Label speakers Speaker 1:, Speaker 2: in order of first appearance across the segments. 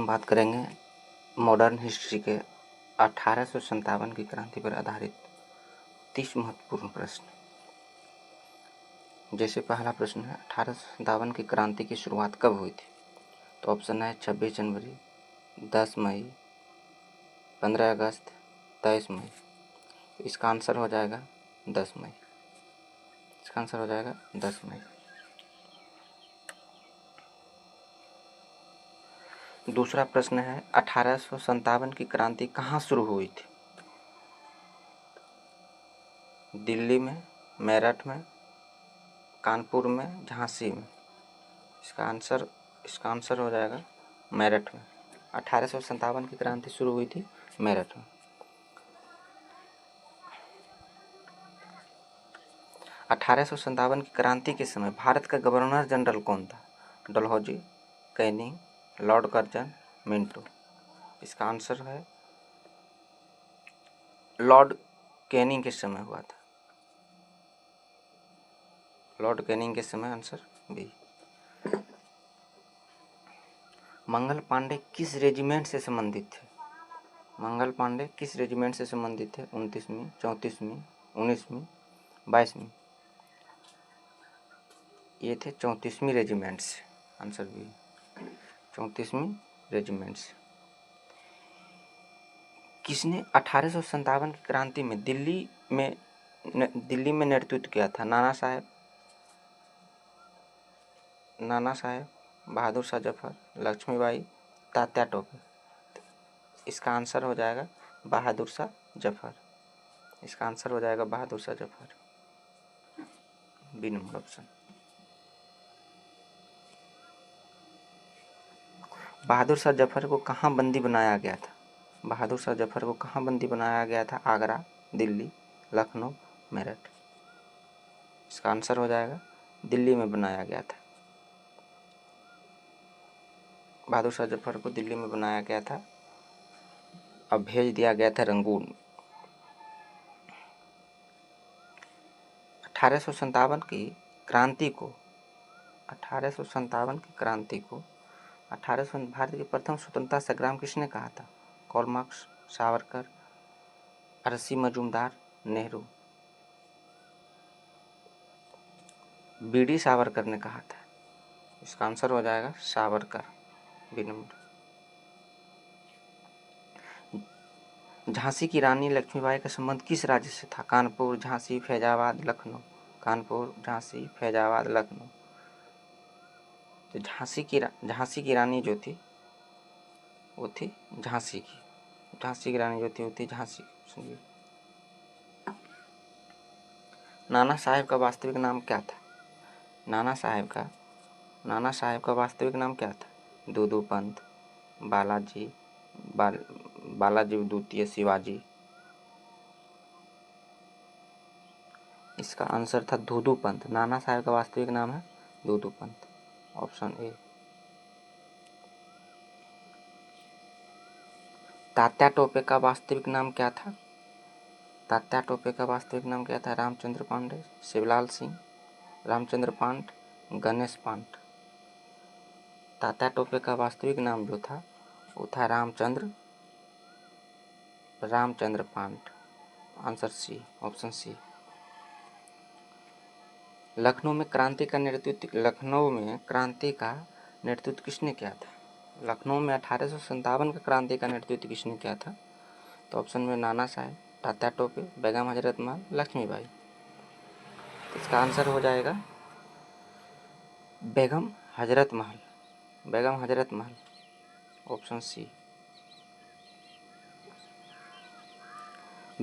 Speaker 1: हम बात करेंगे मॉडर्न हिस्ट्री के 1857 की क्रांति पर आधारित 30 महत्वपूर्ण प्रश्न। जैसे पहला प्रश्न है, 1857 की क्रांति की शुरुआत कब हुई थी? तो ऑप्शन है 26 जनवरी, 10 मई, 15 अगस्त, 23 मई। इसका आंसर हो जाएगा 10 मई। इसका आंसर हो जाएगा 10 मई। दूसरा प्रश्न है, 1857 की क्रांति कहाँ शुरू हुई थी? दिल्ली में, मेरठ में, कानपुर में, झांसी में। इसका आंसर हो जाएगा मेरठ में। 1857 की क्रांति शुरू हुई थी मेरठ में। अठारह की क्रांति के समय भारत का गवर्नर जनरल कौन था? Dalhousie, Canning, Lord Curzon, Minto. इसका आंसर है लॉर्ड कैनिंग के समय हुआ था। लॉर्ड कैनिंग के समय आंसर बी। मंगल पांडे किस रेजिमेंट से संबंधित थे? मंगल पांडे किस रेजिमेंट से संबंधित थे? 29वीं, 34वीं, 19वीं, 22वीं। ये थे 34वीं रेजिमेंट से। आंसर बी, 34वीं रेजिमेंट से। किसने 1857 की क्रांति में दिल्ली में नेतृत्व किया था? नाना साहेब, बहादुर शाह जफर, लक्ष्मीबाई, तात्या टोपे। इसका आंसर हो जाएगा बहादुर शाह जफर। इसका आंसर हो जाएगा Bahadur Shah Zafar, B number option. Bahadur Shah Zafar को कहाँ बंदी बनाया गया था? बहादुर शाह जफर को कहाँ बंदी बनाया गया था? आगरा, दिल्ली, लखनऊ, मेरठ। इसका आंसर हो जाएगा दिल्ली में बनाया गया था। बहादुर शाह जफर को दिल्ली में बनाया गया था, अब भेज दिया गया था रंगून। 1857 की क्रांति को 1800 भारत के प्रथम स्वतंत्रता संग्राम किसने कहा था? Karl Marx, Savarkar, RC Majumdar, Nehru. BD Savarkar ने कहा था। इसका आंसर हो जाएगा सावरकर, बी नंबर। झांसी की रानी लक्ष्मीबाई का संबंध किस राज्य से था? कानपुर, झांसी, फैजाबाद, लखनऊ। कानपुर, झांसी, फैजाबाद, लखनऊ। तो झांसी की रानी जो थी वो थी झांसी की। झांसी की रानी जो थी वो थी झांसी। सुनिए, नाना साहेब का वास्तविक नाम क्या था? नाना साहेब का वास्तविक नाम क्या था? दूदू पंत, बालाजी द्वितीय शिवाजी। इसका आंसर था दूदू पंत। नाना साहेब का वास्तविक नाम है दूदू पंत, ऑप्शन ए। तात्या टोपे का वास्तविक नाम क्या था? तात्या टोपे का वास्तविक नाम क्या था? रामचंद्र पांडे, शिवलाल सिंह, रामचंद्र पांट, गणेश पांट। तात्या टोपे का वास्तविक नाम जो था वो था Ramchandra Pant. Answer C, option C. Lucknow में क्रांति का नेतृत्व किसने किया था? लखनऊ में 1857 का क्रांति का नेतृत्व किसने किया था? तो ऑप्शन में नाना साहेब, तात्या टोपे, बेगम हजरत महल, लक्ष्मीबाई। इसका आंसर हो जाएगा बेगम हजरत महल, ऑप्शन सी।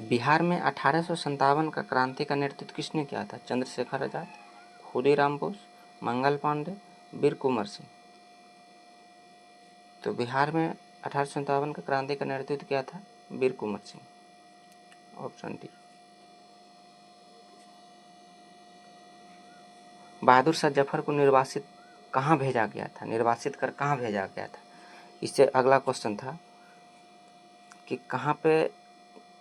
Speaker 1: बिहार में 1857 का क्रांति का नेतृत्व किसने किया था? चंद्रशेखर आजाद, खुदीराम बोस, मंगल पांडे, वीर कुंवर सिंह। तो बिहार में 1857 का क्रांति का नेतृत्व किया था वीर कुंवर सिंह, ऑप्शन डी। बहादुर शाह जफर को निर्वासित कर कहाँ भेजा गया था? इससे अगला क्वेश्चन था कि कहाँ पे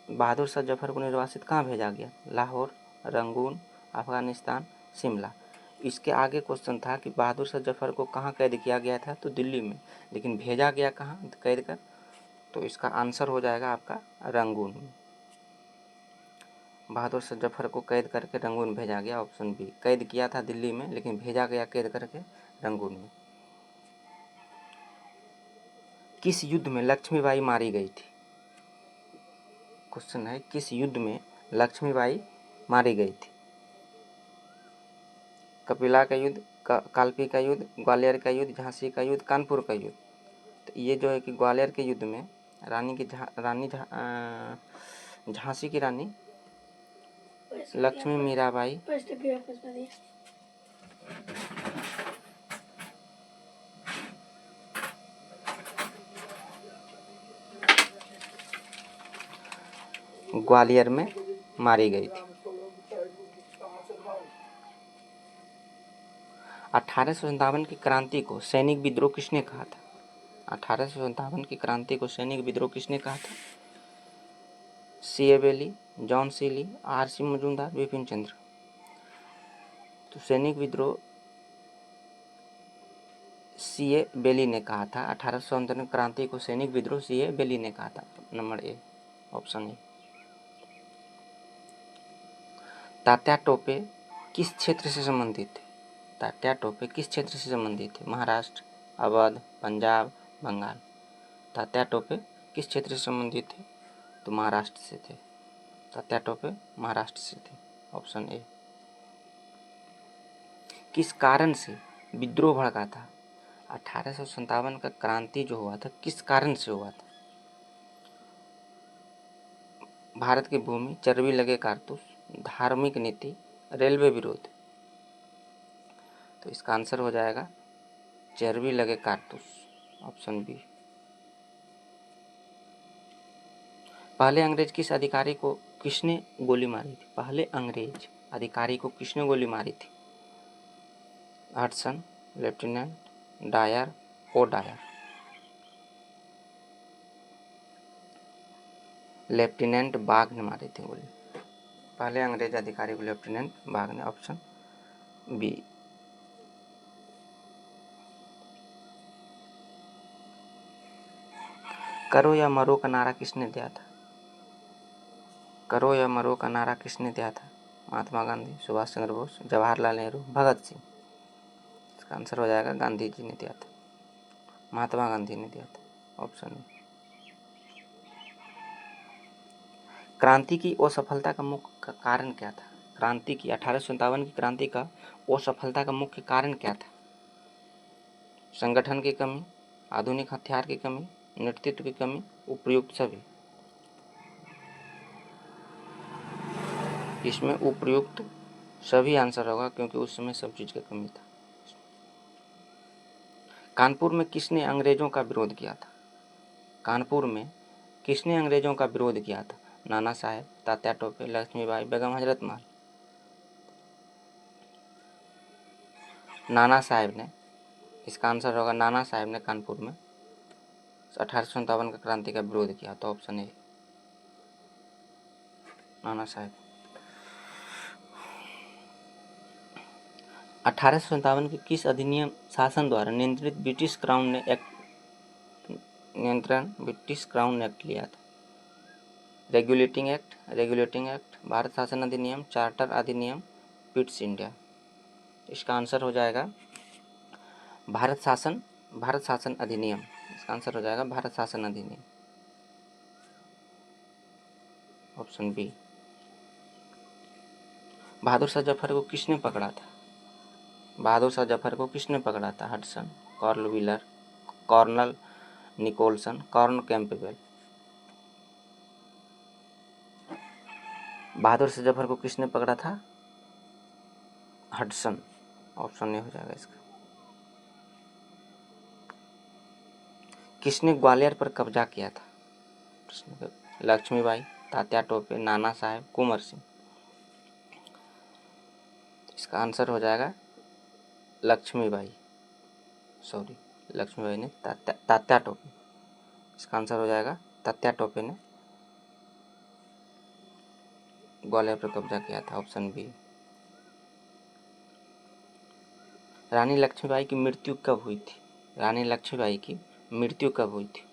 Speaker 1: बहादुर शाह जफर को निर्वासित कहाँ भेजा गया? लाहौर, रंगून, अफगानिस्तान, शिमला। इसके आगे क्वेश्चन था कि बहादुर शाह जफर को कहाँ कैद किया गया था, तो दिल्ली में, लेकिन भेजा गया कहाँ कैद कर, तो इसका आंसर हो जाएगा आपका रंगून में। बहादुर शाह जफर को कैद करके रंगून भेजा गया, ऑप्शन बी। कैद किया था दिल्ली में लेकिन भेजा गया कैद करके रंगून में। किस युद्ध में लक्ष्मीबाई मारी गई थी? क्वेश्चन है किस युद्ध में लक्ष्मीबाई मारी गई थी? कपिला का युद्ध, कालपी का युद्ध, ग्वालियर का युद्ध, झांसी का युद्ध, कानपुर का युद्ध। तो ये जो है कि ग्वालियर के युद्ध में झांसी की रानी लक्ष्मी मीराबाई ग्वालियर में मारी गई थी। 1857 की क्रांति को सैनिक विद्रोह किसने कहा था? 1857 की क्रांति को सैनिक विद्रोह किसने कहा था? C.A. बेली, जॉन सीली, R.C. मजूमदार, बिपिन चंद्र। तो सैनिक विद्रोह C.A. बेली ने कहा था। 1857 क्रांति को सैनिक विद्रोह C.A. बेली ने कहा था। Number A, option A. Tatya Tope किस क्षेत्र से संबंधित थे? तात्या टोपे किस क्षेत्र से संबंधित थे? महाराष्ट्र, अवध, पंजाब, बंगाल। तात्या टोपे किस क्षेत्र से संबंधित थे? तो महाराष्ट्र से थे। तात्या टोपे महाराष्ट्र से थे, ऑप्शन ए। किस कारण से विद्रोह भड़का था? 1857 का क्रांति जो हुआ था किस कारण से हुआ था? भारत की भूमि, चर्बी लगे कारतूस, धार्मिक नीति, रेलवे विरोध। तो इसका आंसर हो जाएगा चर्बी लगे कारतूस, ऑप्शन बी। पहले अंग्रेज किस अधिकारी को किसने गोली मारी थी? पहले अंग्रेज अधिकारी को किसने गोली मारी थी? Hudson, lieutenant Dyer, O Dyer. Lieutenant बाग ने मारी थी गोली। पहले अंग्रेज अधिकारी को लेफ्टिनेंट बाग ने, ऑप्शन बी। करो या मरो का नारा किसने दिया था? करो या मरो का नारा किसने दिया था? महात्मा गांधी, सुभाष चंद्र बोस, जवाहरलाल नेहरू, भगत सिंह। इसका आंसर हो जाएगा गांधी जी ने दिया था, महात्मा गांधी ने दिया था, ऑप्शन बी। क्रांति की असफलता का मुख्य कारण क्या था? क्रांति की 1857 की क्रांति का असफलता का मुख्य कारण क्या था? संगठन की कमी, आधुनिक हथियार की कमी, नेतृत्व की कमी, उपयुक्त सभी। इसमें उपयुक्त सभी आंसर होगा क्योंकि उस समय सब चीज की कमी था। कानपुर में किसने अंग्रेजों का विरोध किया था? कानपुर में किसने अंग्रेजों का विरोध किया था? नाना साहेब, तात्या टोपे, लक्ष्मीबाई, बेगम हजरत महल। नाना साहेब ने, इसका आंसर होगा नाना साहेब ने कानपुर में 1857 का क्रांति का विरोध किया, तो ऑप्शन ए, नाना साहेब। 1857 के किस अधिनियम शासन द्वारा ब्रिटिश क्राउन ने एक्ट लिया था? रेगुलेटिंग एक्ट, भारत शासन अधिनियम, चार्टर अधिनियम, पिट्स इंडिया। इसका आंसर हो जाएगा भारत शासन अधिनियम। इसका आंसर हो जाएगा भारत शासन अधिनियम, ऑप्शन बी। बहादुर शाह जफर को किसने पकड़ा था? बहादुर शाह जफर को किसने पकड़ा था? Hudson, Cornwallis, colonel Nicholson, Colin Campbell. Bahadur Shah Zafar को किसने पकड़ा था? हडसन, ऑप्शन ए हो जाएगा इसका। किसने ग्वालियर पर कब्जा किया था? लक्ष्मीबाई, तात्या टोपे, नाना साहेब, कुंवर सिंह। इसका आंसर हो जाएगा लक्ष्मीबाई ने तात्या टोपे। इसका आंसर हो जाएगा तात्या टोपे ने ग्वालियर पर कब्जा किया था, ऑप्शन बी। रानी लक्ष्मीबाई की मृत्यु कब हुई थी? रानी लक्ष्मीबाई की मृत्यु कब हुई थी?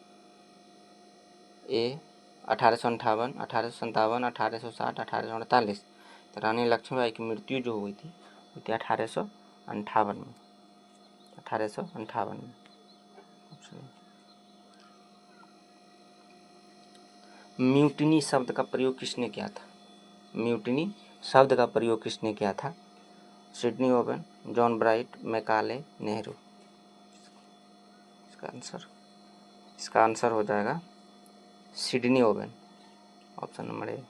Speaker 1: ए 1858, 1857, 1860, 1848। तो रानी लक्ष्मीबाई की मृत्यु जो हुई थी 1858 में, 1858 में। म्यूटिनी शब्द का प्रयोग किसने किया था? म्यूटिनी शब्द का प्रयोग किसने किया था? Sydney oven, John bright, Macaulay, Nehru. इसका आंसर हो जाएगा Sydney oven, option number A.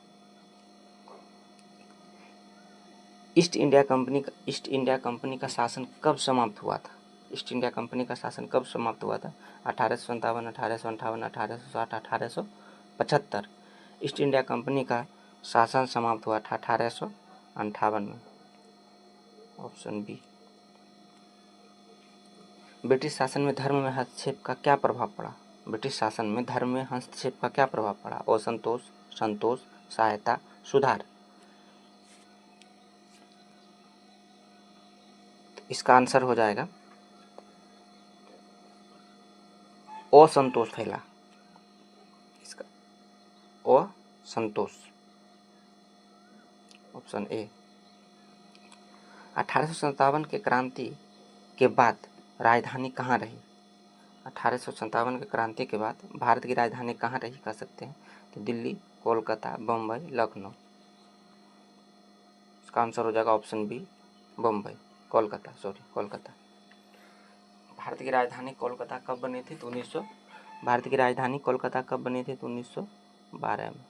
Speaker 1: East India company का शासन कब समाप्त हुआ था? ईस्ट इंडिया कंपनी का शासन कब समाप्त हुआ था? 1857, 1858, 1860, 1875। ईस्ट इंडिया कंपनी का शासन समाप्त हुआ था 1858 में, ऑप्शन बी। ब्रिटिश शासन में धर्म में हस्तक्षेप का क्या प्रभाव पड़ा? ब्रिटिश शासन में धर्म में हस्तक्षेप का क्या प्रभाव पड़ा? असंतोष, संतोष, सहायता, सुधार। इसका आंसर हो जाएगा असंतोष फैला। इसका असंतोष, ऑप्शन ए। 1857 के क्रांति के बाद राजधानी कहाँ रही? 1857 की क्रांति के बाद भारत की राजधानी कहाँ रही कह सकते हैं? तो दिल्ली, कोलकाता, बम्बई, लखनऊ। इसका आंसर हो जाएगा ऑप्शन बी, बम्बई, कोलकाता। भारत की राजधानी कोलकाता कब बनी थी? तो 1912 में।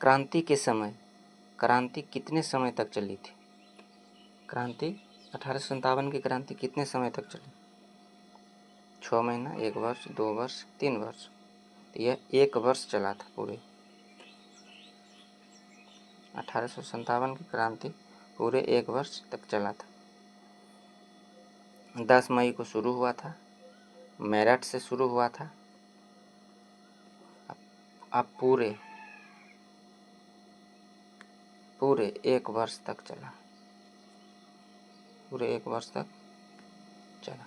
Speaker 1: क्रांति कितने समय तक चली थी? क्रांति 1857 की क्रांति कितने समय तक चली? 6 महीना, 1 वर्ष, 2 वर्ष, 3 वर्ष। तो यह 1 वर्ष चला था पूरे। 1857 की क्रांति पूरे 1 वर्ष तक चला था। 10 मई को शुरू हुआ था, मेरठ से शुरू हुआ था। अब पूरे 1 वर्ष तक चला, पूरे 1 वर्ष तक चला।